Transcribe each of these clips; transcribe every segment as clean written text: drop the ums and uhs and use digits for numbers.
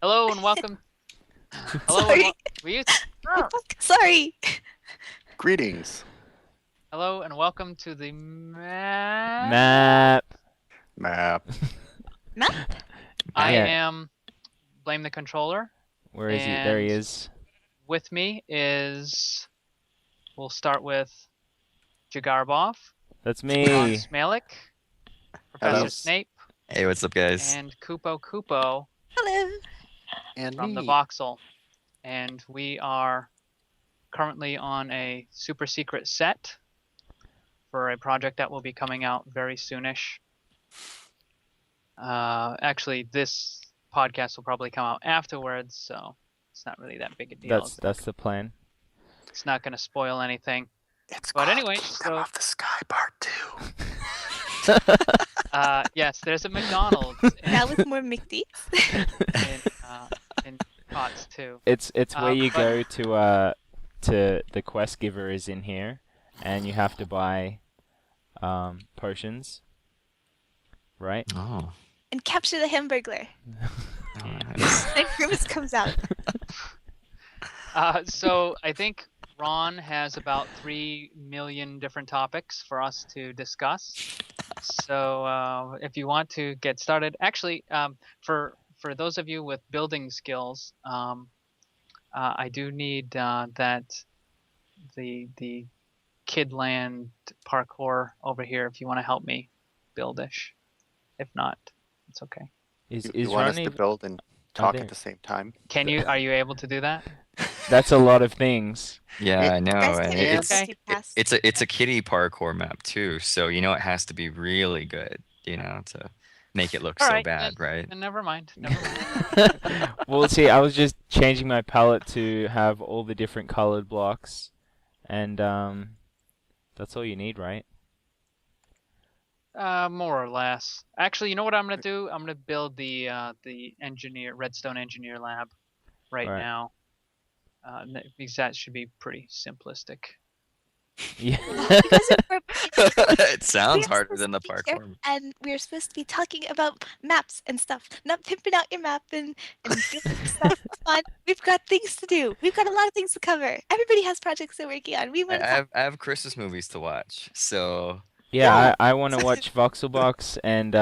Hello and welcome. Hello Sorry. were you? Sorry. Greetings. Hello and welcome to the Map. Map. I Yeah. am Blame the Controller. Where is he? There he and is. With me is, we'll start with Jagarbov, That's Ron me. Smalek, Professor Hello. Snape, Hey, what's up, guys? and Kupo Hello. And from me. the Voxel. And we are currently on a super secret set for a project that will be coming out very soonish. Actually, this podcast will probably come out afterwards, so it's not really that big a deal. That's the plan. It's not going to spoil anything. It's But called anyway, Kingdom so- of the Sky Part 2. Yes, there's a McDonald's Now with more McD. in Cots too. It's where you but- go to the quest giver is in here, and you have to buy potions. Right? Oh, And capture the Hamburglar. nice. Then Grimace comes out. So I think Ron has about 3 million different topics for us to discuss. So if you want to get started, actually, for those of you with building skills, I do need that the Kidland parkour over here if you want to help me buildish. If not, it's okay. Is You want us Ronnie? to build and talk there- at the same time? Are you able to do that? That's a lot of things. Yeah, I know. Guys, And can you it's Okay. multitask? it's a kitty parkour map too, so you know it has to be really good, to make it look All so right, bad, right? And never mind. Never mind. Well, see, I was just changing my palette to have all the different colored blocks, and that's all you need, right? More or less. Actually, you know what I'm gonna do? I'm gonna build the Redstone Engineer Lab right Alright. now. Because that should be pretty simplistic. Yeah. Because we're It sounds we're harder than the supposed to be here, parkour. and we're supposed to be talking about maps and stuff, not pimping out your map and doing stuff for fun. We've got things to do. We've got a lot of things to cover. Everybody has projects they're working on. We I want to have I have Christmas movies to watch, so Yeah, Yeah. I want to watch Voxelbox and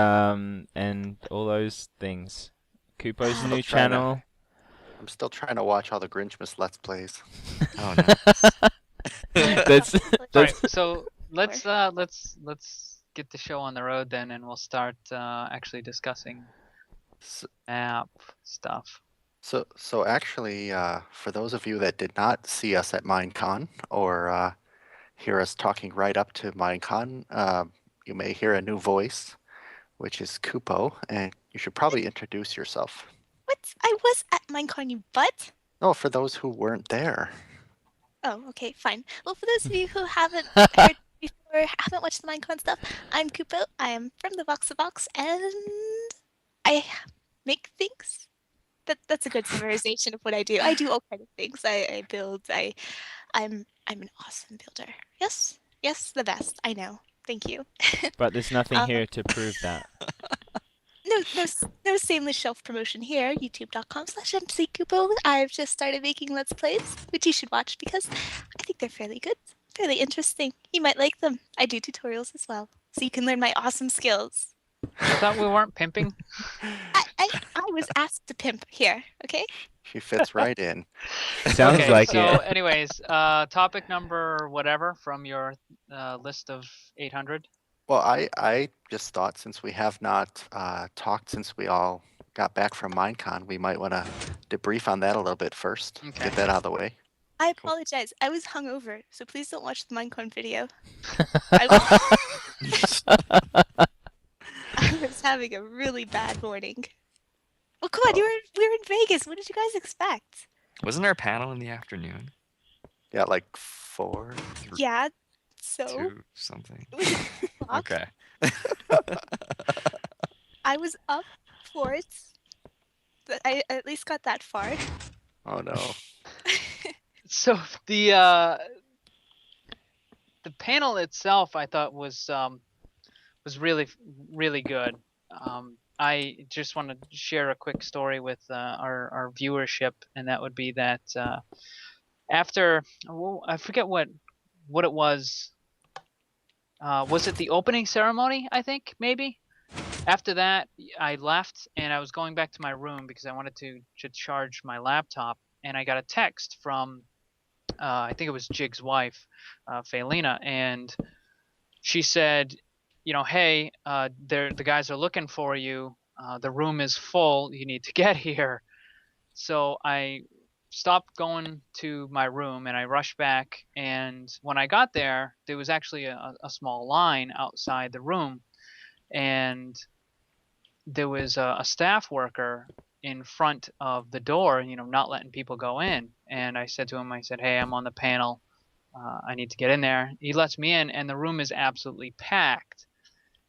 all those things. Kupo's Still new trying to- channel. I'm still trying to watch all the Grinchmas Let's Plays. oh no. That's All that's right, so let's get the show on the road then, and we'll start actually discussing So, map stuff. so actually, for those of you that did not see us at Minecon or hear us talking right up to Minecon, you may hear a new voice, which is Kupo, and you should probably introduce yourself. What? I was at Minecon, you butt. No, for those who weren't there. Oh, okay, fine. Well, for those of you who haven't heard before, haven't watched the Minecon stuff, I'm Kupo. I am from the Voxabox, and I make things. That's a good summarization of what I do. I do all kinds of things. I build. I'm an awesome builder. Yes, the best. I know. Thank you. but there's nothing Um, here to prove that. No shameless shelf promotion here. YouTube.com/MCKupo. I've just started making Let's Plays, which you should watch because I think they're fairly good, fairly interesting. You might like them. I do tutorials as well, so you can learn my awesome skills. I thought we weren't pimping. I was asked to pimp here, okay? She fits right in. Sounds Okay, like so it. anyways, topic number whatever from your list of 800. Well, I just thought since we have not talked since we all got back from Minecon, we might want to debrief on that a little bit first. Okay. Get that out of the way. I apologize. I was hungover, so please don't watch the Minecon video. I was having a really bad morning. Well, come on, we were in Vegas. What did you guys expect? Wasn't there a panel in the afternoon? Yeah, like 4. Yeah, so 2 something. it was 2 o'clock. Okay. I was up for it. But I at least got that far. Oh no. So the panel itself, I thought was really good. I just want to share a quick story with our viewership, and that would be that after I forget what it was. Was it the opening ceremony? I think maybe. After that, I left and I was going back to my room because I wanted to charge my laptop, and I got a text from I think it was Jig's wife, Faylina, and she said, hey, the guys are looking for you. The room is full. You need to get here. So I stopped going to my room and I rushed back. And when I got there, there was actually a small line outside the room, and there was a staff worker in front of the door, not letting people go in. And I said to him, I said, hey, I'm on the panel. I need to get in there. He lets me in, and the room is absolutely packed.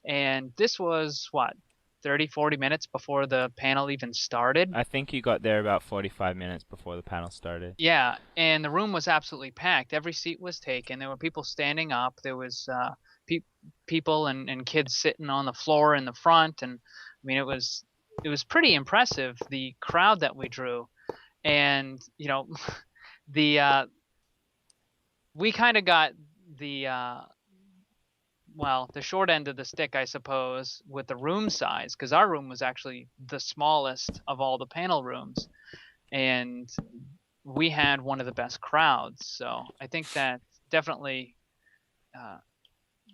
And this was, what, 30, 40 minutes before the panel even started? I think you got there about 45 minutes before the panel started. Yeah, and the room was absolutely packed. Every seat was taken. There were people standing up. There was people and kids sitting on the floor in the front. And I mean, it was pretty impressive, the crowd that we drew. And, the we kind of got the the short end of the stick, I suppose, with the room size, because our room was actually the smallest of all the panel rooms, and we had one of the best crowds. So I think that definitely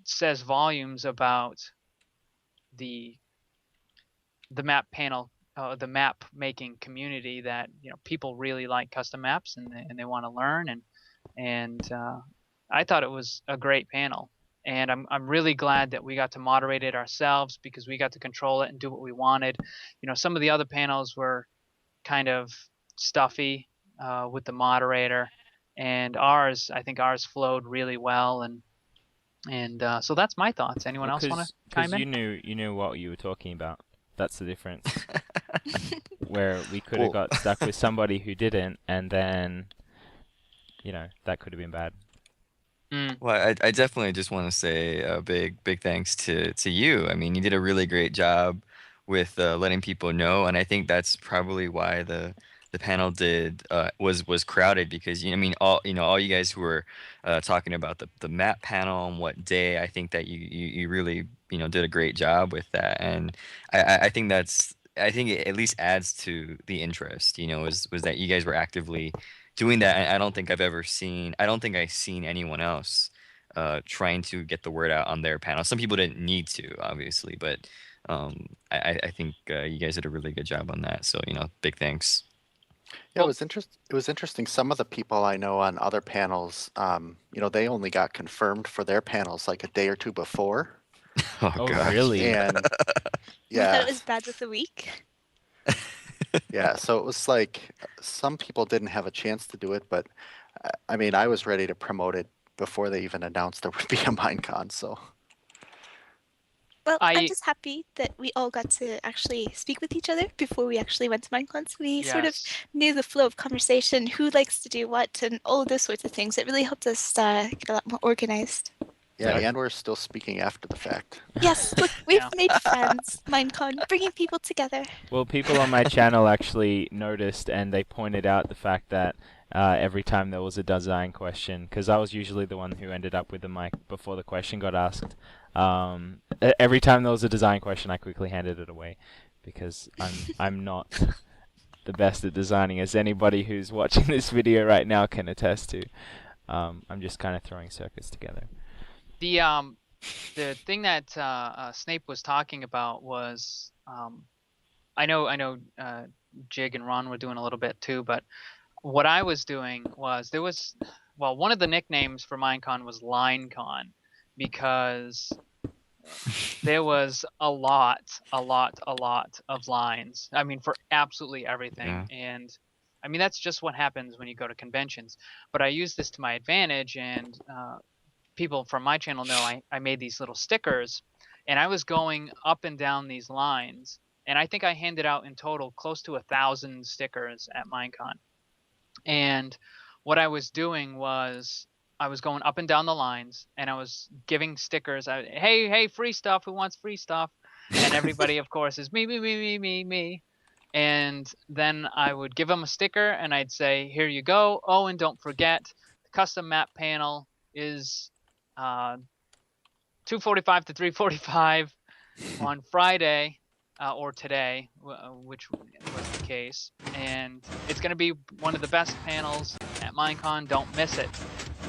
says volumes about the map panel, the map making community, that people really like custom maps, and they want to learn, and I thought it was a great panel. And I'm really glad that we got to moderate it ourselves, because we got to control it and do what we wanted. Some of the other panels were kind of stuffy with the moderator, and I think ours flowed really well. And so that's my thoughts. Anyone else want to chime in? Because you knew what you were talking about. That's the difference. Where we could have got stuck with somebody who didn't, and then, that could have been bad. Well, I definitely just want to say a big thanks to you. I mean, you did a really great job with letting people know, and I think that's probably why the panel was crowded, because I mean, all you guys who were talking about the map panel and what day. I think that you really did a great job with that, and I think I think it at least adds to the interest. Was that you guys were actively doing that. And I don't think I've seen anyone else trying to get the word out on their panel. Some people didn't need to, obviously, but I think you guys did a really good job on that. So big thanks. Yeah, it was interesting. Some of the people I know on other panels, they only got confirmed for their panels like a day or two before. Oh gosh. Really? And I thought yeah, it was bad with the week. yeah. So it was like some people didn't have a chance to do it, but I mean, I was ready to promote it before they even announced there would be a Minecon. So Well, I'm just happy that we all got to actually speak with each other before we actually went to Minecon. So we sort of knew the flow of conversation, who likes to do what, and all of those sorts of things. It really helped us get a lot more organized. yeah, and we're still speaking after the fact. Yes, look, we've made friends. Minecon, bringing people together. Well, people on my channel actually noticed, and they pointed out the fact that every time there was a design question, because I was usually the one who ended up with the mic before the question got asked. Every time there was a design question, I quickly handed it away, because I'm not the best at designing, as anybody who's watching this video right now can attest to. I'm just kind of throwing circuits together. The thing that Snape was talking about was, I know Jig and Ron were doing a little bit too, but what I was doing was one of the nicknames for Minecon was LineCon, because there was a lot of lines. I mean, for absolutely everything. Yeah. And I mean, that's just what happens when you go to conventions. But I use this to my advantage, and people from my channel know I made these little stickers, and I was going up and down these lines, and I think I handed out in total close to 1,000 stickers at Minecon. And what I was doing was I was going up and down the lines, and I was giving stickers. Hey, free stuff. Who wants free stuff? and everybody, of course, is me. And then I would give them a sticker, and I'd say, here you go. Oh, and don't forget, the custom map panel is 2:45 to 3:45 on Friday or today, which was the case. And it's going to be one of the best panels at Minecon. Don't miss it.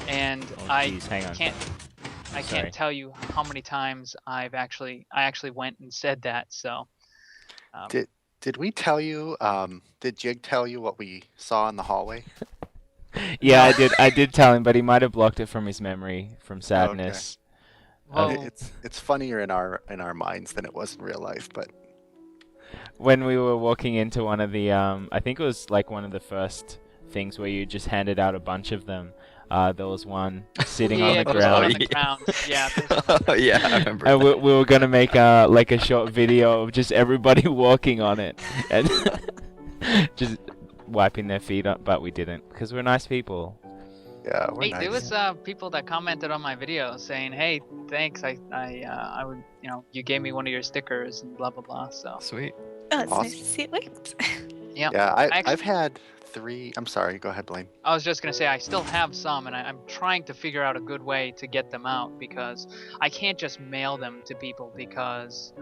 And Geez, hang on. I can't tell you how many times I actually went and said that. So Did we tell you? Did Jig tell you what we saw in the hallway? Yeah, I did tell him, but he might have blocked it from his memory from sadness. Well, It's funnier in our minds than it was in real life, but When we were walking into one of the, I think it was like one of the first things where you just handed out a bunch of them. There was one sitting on the there was one on ground. the ground. Yeah, there was one on the ground. Yeah, I remember. And we were gonna make like a short video of just everybody walking on it and just wiping their feet up, but we didn't because we're nice people. yeah, we're Hey, nice. there was people that commented on my video saying, "Hey, thanks. I would, you gave me one of your stickers and blah blah blah." So Sweet. Oh, it's nice Awesome. to see it worked. yeah. Yeah, I've Actually- had 3. I'm sorry. Go ahead, Blaine. I was just gonna say I still have some, and I'm trying to figure out a good way to get them out because I can't just mail them to people because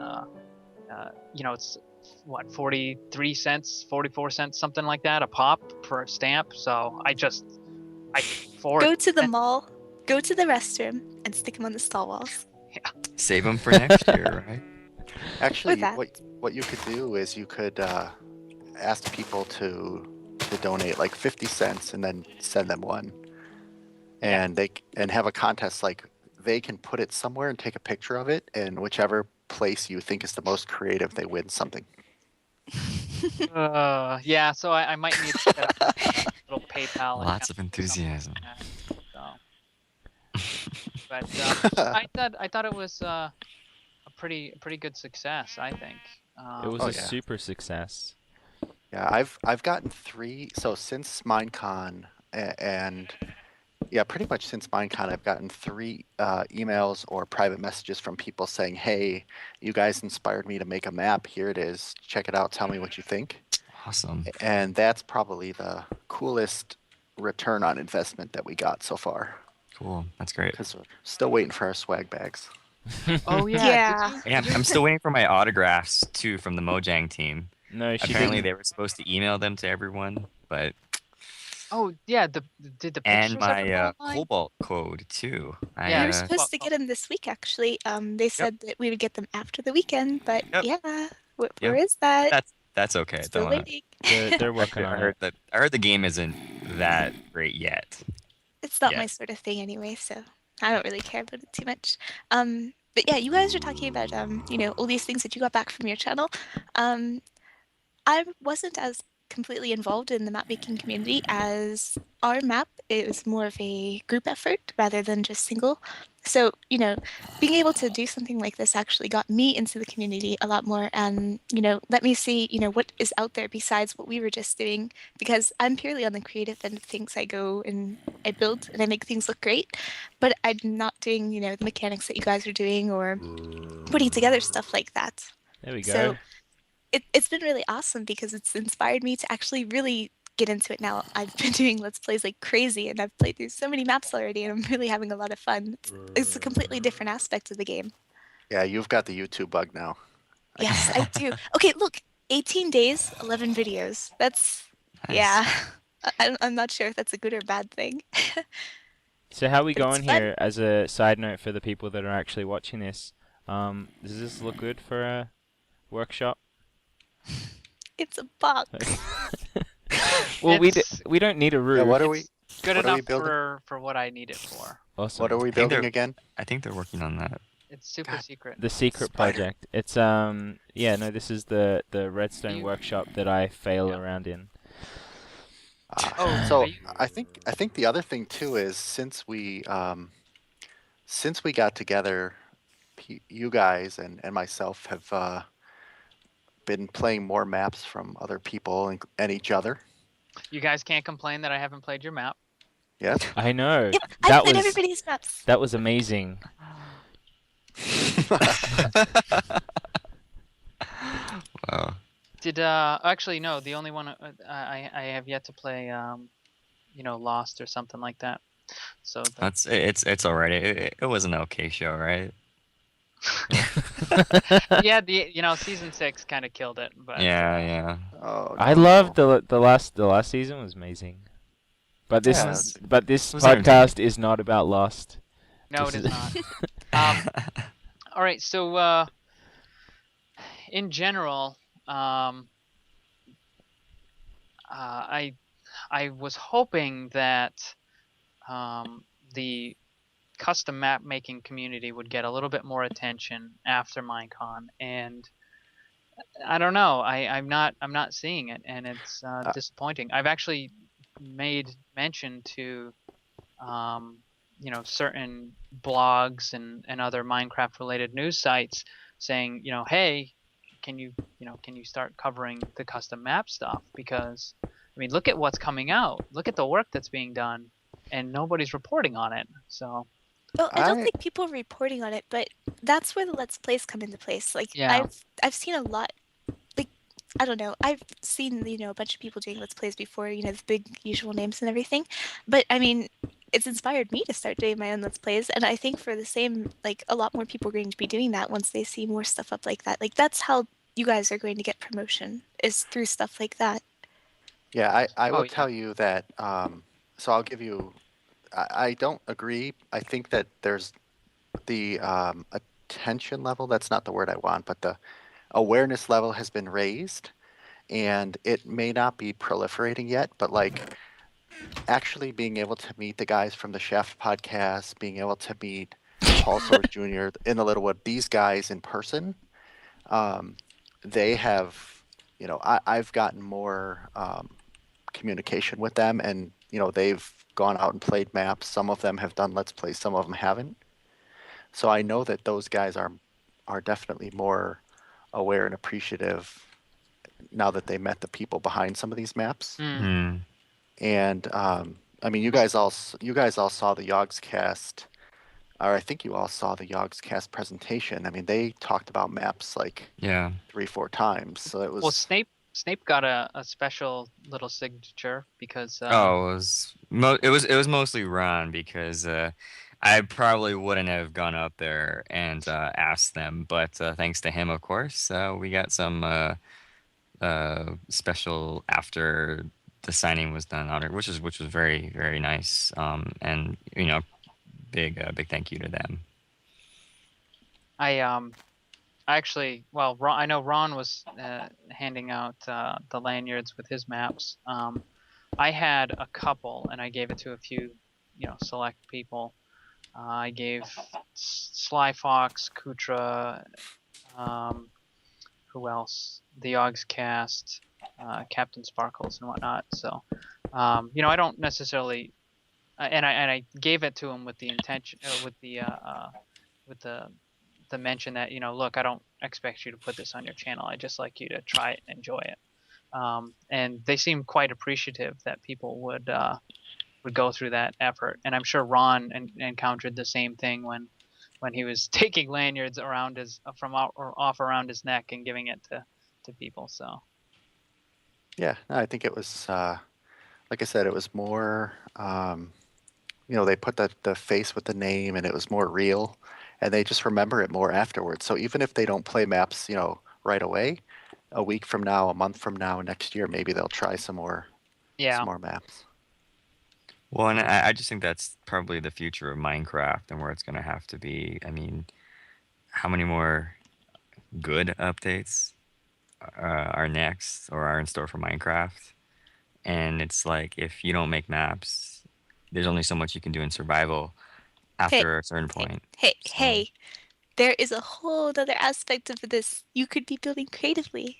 it's what 43 cents, 44 cents, something like that a pop for a stamp. So I forward. Go to the mall, go to the restroom, and stick them on the stall walls. Save them for next year, right? Actually, that. what you could do is you could ask people to donate like 50 cents and then send them one, and and have a contest. Like they can put it somewhere and take a picture of it, and whichever place you think is the most creative, they win something. Yeah. So I might need to set up a little PayPal. Lots of account or something enthusiasm. like that, so. But I thought it was a pretty good success. I think. It was Oh, a yeah. super success. Yeah, I've gotten 3. So since Minecon and yeah, pretty much since Minecon, I've gotten 3 emails or private messages from people saying, "Hey, you guys inspired me to make a map. Here it is. Check it out. Tell me what you think." Awesome. And that's probably the coolest return on investment that we got so far. Cool. That's great. Because we're still waiting for our swag bags. Oh yeah. Yeah. Did you- Yeah, I'm still waiting for my autographs too from the Mojang team. No, she Apparently didn't. they were supposed to email them to everyone, but Oh yeah. Did the pictures and my ever go online? Cobalt code too. I, Yeah, We were uh, supposed to get them this week, actually. They said that we would get them after the weekend, but Yep. yeah, where Yep. is that? that's okay. Still Don't, waiting. They're working I on heard it. I heard the game isn't that great yet. It's not Yeah. my sort of thing anyway, so I don't really care about it too much. But yeah, you guys are talking about all these things that you got back from your channel. I wasn't as completely involved in the map making community as our map is more of a group effort rather than just single. So, being able to do something like this actually got me into the community a lot more and, let me see, what is out there besides what we were just doing because I'm purely on the creative end of things. I go and I build and I make things look great, but I'm not doing, the mechanics that you guys are doing or putting together stuff like that. There we go. So it's been really awesome because it's inspired me to actually really get into it now. I've been doing Let's Plays like crazy and I've played through so many maps already and I'm really having a lot of fun. It's a completely different aspect of the game. Yeah, you've got the YouTube bug now. Yes, I do. Okay, look, 18 days, 11 videos. That's, Nice. yeah. I'm not sure if that's a good or bad thing. So how are we But it's going fun. here? As a side note for the people that are actually watching this, does this look good for a workshop? It's a box. Well, It's- we don't need a roof. Yeah, what are we? Good What are we enough building? for what I need it for. Awesome. What are we think building they're- again? I think they're working on that. It's super God. secret. The secret Spider. project. It's yeah, no, this is the redstone You- workshop that I fail Yeah. around in. Oh, So are you- I think the other thing too is since we got together, you guys and myself have been playing more maps from other people and each other. You guys can't complain that I haven't played your map. Yes. I know. Yep, I that played was everybody's maps. that was amazing. Did actually no, the only one I have yet to play Lost or something like that. So It's alright. It was an okay show, right? yeah, season 6 kind of killed it, but Yeah. Oh I no, loved no. the last season was amazing. But this Yeah, it's, but this it was entertaining. podcast is not about Lost. no, This it is is not. All right, so in general, I was hoping that the custom map making community would get a little bit more attention after Minecon, and I don't know. I'm not seeing it, and it's Uh, disappointing. I've actually made mention to certain blogs and other Minecraft related news sites saying, hey, can you start covering the custom map stuff? Because I mean, look at what's coming out. Look at the work that's being done, and nobody's reporting on it. So Well, I don't I think people are reporting on it, but that's where the Let's Plays come into place. Like yeah. I've seen a lot. Like I don't know. I've seen a bunch of people doing Let's Plays before. The big usual names and everything. But I mean, it's inspired me to start doing my own Let's Plays, and I think for the same, like a lot more people are going to be doing that once they see more stuff up like that. Like that's how you guys are going to get promotion is through stuff like that. Yeah, I Oh will yeah. tell you that. So I'll give you. I don't agree. I think that there's the attention level. That's not the word I want, but the awareness level has been raised, and it may not be proliferating yet. But like actually being able to meet the guys from the Chef podcast, being able to meet Paul Soares Jr. in the Littlewood, these guys in person, um, they have. I've gotten more. Communication with them, and they've gone out and played maps. Some of them have done let's plays, some of them haven't. So I know that those guys are definitely more aware and appreciative now that they met the people behind some of these maps. Mm. Hmm. And I mean, you guys all saw the Yogscast, or I think you all saw the Yogscast presentation. I mean, they talked about maps like Yeah. 3-4 times, so it Well, was. Snape got a special little signature because Oh, it was mostly Ron because I probably wouldn't have gone up there and asked them, but thanks to him, of course, we got some special after the signing was done on it, which was very very nice. And big thank you to them. I actually, well, I know Ron was handing out the lanyards with his maps. I had a couple, and I gave it to a few, select people. I gave Sly Fox, Kutra, who else? The Yogscast, Captain Sparkles, and whatnot. So, I don't necessarily, and I gave it to him with the intention, with the mention that look, I don't expect you to put this on your channel. I just like you to try it and enjoy it. And they seem quite appreciative that people would go through that effort. And I'm sure Ron encountered the same thing when he was taking lanyards around his or off around his neck and giving it to people. So Yeah, no, I think it was like I said, it was more. They put the face with the name, and it was more real, and they just remember it more afterwards. So even if they don't play maps, right away, a week from now, a month from now, next year, maybe they'll try some more yeah, maps. Well, and I just think that's probably the future of Minecraft and where it's going to have to be. I mean, how many more good updates are next or are in store for Minecraft? And it's like if you don't make maps, there's only so much you can do in survival Hey, after a certain hey, point. hey, So hey. There is a whole other aspect of this. You could be building creatively.